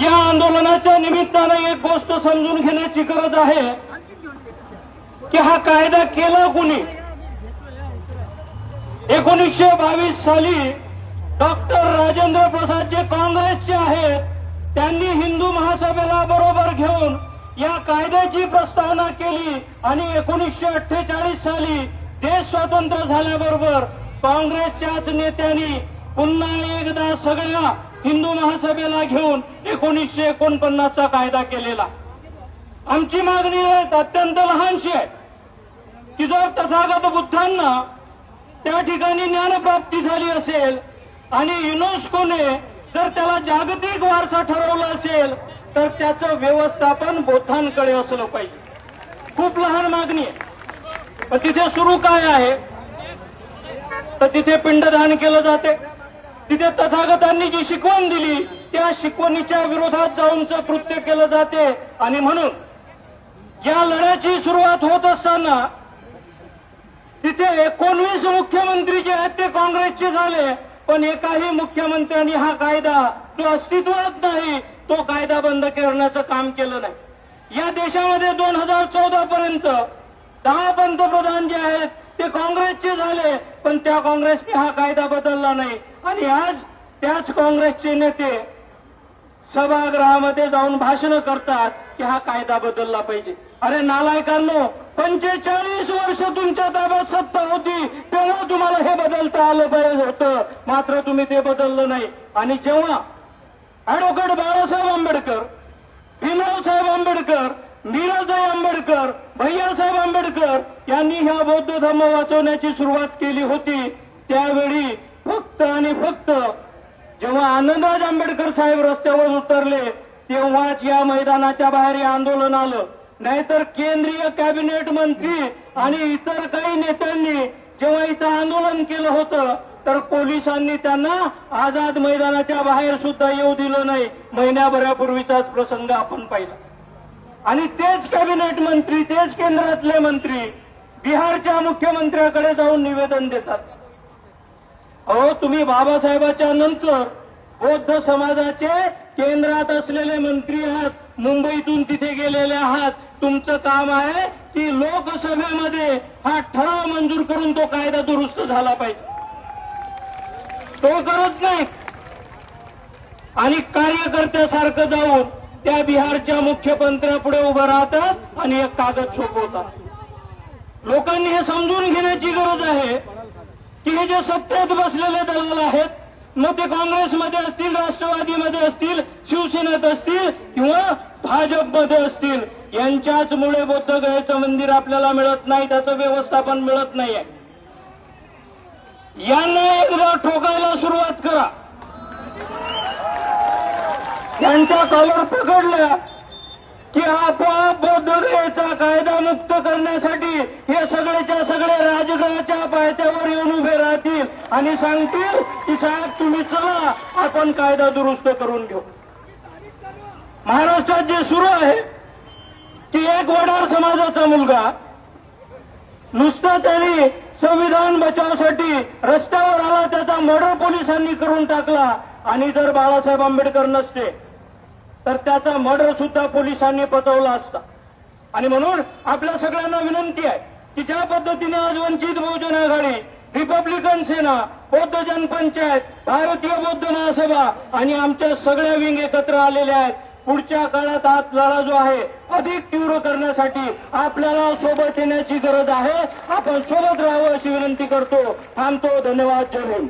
या आंदोलनाच्या निमित्ताने एक गोष्ट समजून घेण्याची गरज आहे की हा कायदा केला कोणी। 1922 साली डॉक्टर राजेंद्र प्रसाद जे काँग्रेसचे आहेत त्यांनी हिंदू महासभेला बरोबर घेऊन या कायद्याची प्रस्तावना केली आणि 1948 साली देश स्वतंत्र झाल्याबरोबर काँग्रेसच्याच नेत्यांनी पुन्हा एकदा सगळ्या हिंदू महासभेला घेऊन 1949 चा कायदा केलेला। आमची मागणी अत्यंत लहानशी आहे की जर तथागत बुद्धांना त्या ठिकाणी ज्ञानप्राप्ती झाली असेल आणि युनेस्कोने जर त्याला जागतिक वारसा ठरवला असेल तर त्याचं व्यवस्थापन बौद्धांकडे असलं पाहिजे। खूप लहान मागणी आहे, पण तिथे सुरू काय आहे तर तिथे पिंडदान केलं जाते। तिथे तथागतांनी जी शिकवण दिली त्या शिकवणीच्या विरोधात जाऊनचं कृत्य केलं जाते। आणि म्हणून या लढ्याची सुरुवात होत असताना तिथे 19 मुख्यमंत्री जे आहेत ते काँग्रेसचे झाले, पण एकाही मुख्यमंत्र्यांनी हा कायदा जो अस्तित्वात नाही तो कायदा बंद करण्याचं काम केलं नाही। या देशामध्ये 2014 पर्यंत 10 पंतप्रधान जे आहेत ते काँग्रेसचे झाले, पण त्या काँग्रेसने हा कायदा बदलला नाही। आणि आज त्याच काँग्रेसचे नेते सभागृहामध्ये जाऊन भाषण करतात की हा कायदा बदलला पाहिजे। अरे नालायकांनो, 45 वर्ष तुमच्या ताब्यात सत्ता होती तेव्हा तुम्हाला हे बदलता आलं पाहिजे होतं, मात्र तुम्ही ते बदललं नाही। आणि जेव्हा ऍडव्होकेट बाळासाहेब आंबेडकर, भीमराव साहेब आंबेडकर, मीराबाई आंबेडकर, भैयासाहेब आंबेडकर यांनी ह्या बौद्ध धर्म वाचवण्याची सुरुवात केली होती त्यावेळी फक्त आणि फक्त जेव्हा आनंदराज आंबेडकर साहेब रस्त्यावर उतरले तेव्हाच या मैदानाच्या बाहेर हे आंदोलन आलं। नाहीतर केंद्रीय कॅबिनेट मंत्री आणि इतर काही नेत्यांनी जेव्हा इथं आंदोलन केलं होतं तर पोलिसांनी त्यांना आझाद मैदानाच्या बाहेर सुद्धा येऊ दिलं नाही। महिन्याभरापूर्वीचाच प्रसंग आपण पाहिला। आणि तेच कॅबिनेट मंत्री, तेच केंद्रातले मंत्री बिहारच्या मुख्यमंत्र्याकडे जाऊन निवेदन देतात, अहो तुम्ही बाबासाहेबांच्या नंतर बौद्ध समाजाचे केंद्रात असलेले मंत्री आहात, मुंबईतून तिथे गेलेले आहात, तुमचं काम आहे की लोकसभेमध्ये हा ठराव मंजूर करून तो कायदा दुरुस्त झाला पाहिजे, तो करत नाही। आणि कार्यकर्त्यासारखं जाऊन त्या बिहारच्या मुख्यमंत्र्यापुढे उभं राहतात आणि एक कागद छापवतात। लोकांनी हे समजून घेण्याची गरज आहे की हे जे सत्तेत बसलेले दलाल आहेत, मग ते काँग्रेसमध्ये असतील, राष्ट्रवादीमध्ये असतील, शिवसेनेत असतील किंवा भाजपमध्ये असतील, यांच्याचमुळे बौद्धगयाचं मंदिर आपल्याला मिळत नाही, त्याचं व्यवस्थापन मिळत नाहीये। यांना एकदा ठोकायला सुरुवात करा। त्यांच्या कॉलर पकडल्या की आपोआप बौद्धगयाचा कायदा मुक्त करण्यासाठी हे सगळेच्या सगळे राजगृहाच्या पायथ्यावर येऊन उभे राहतील आणि सांगतील की साहेब तुम्ही चला आपण कायदा दुरुस्त करून घेऊ। महाराष्ट्रात जे सुरू आहे की एक वडार समाजाचा मुलगा नुसता त्यांनी संविधान बचावासाठी रस्त्यावर आला, त्याचा मर्डर पोलिसांनी करून टाकला। आणि जर बाळासाहेब आंबेडकर नसते तर त्याचा मर्डर सुद्धा पोलिसांनी पचवला असता। आणि म्हणून आपल्या सगळ्यांना विनंती आहे की ज्या पद्धतीने आज वंचित बहुजन आघाडी, रिपब्लिकन सेना, बौद्ध जनपंचायत, भारतीय बौद्ध महासभा आणि आमच्या सगळ्या विंग एकत्र आलेल्या आहेत, पुढच्या काळात हा लढा जो आहे अधिक तीव्र करण्यासाठी आपल्याला सोबत येण्याची गरज आहे। आपण सोबत राहावं अशी विनंती करतो। थांबतो। धन्यवाद। जय हिंद।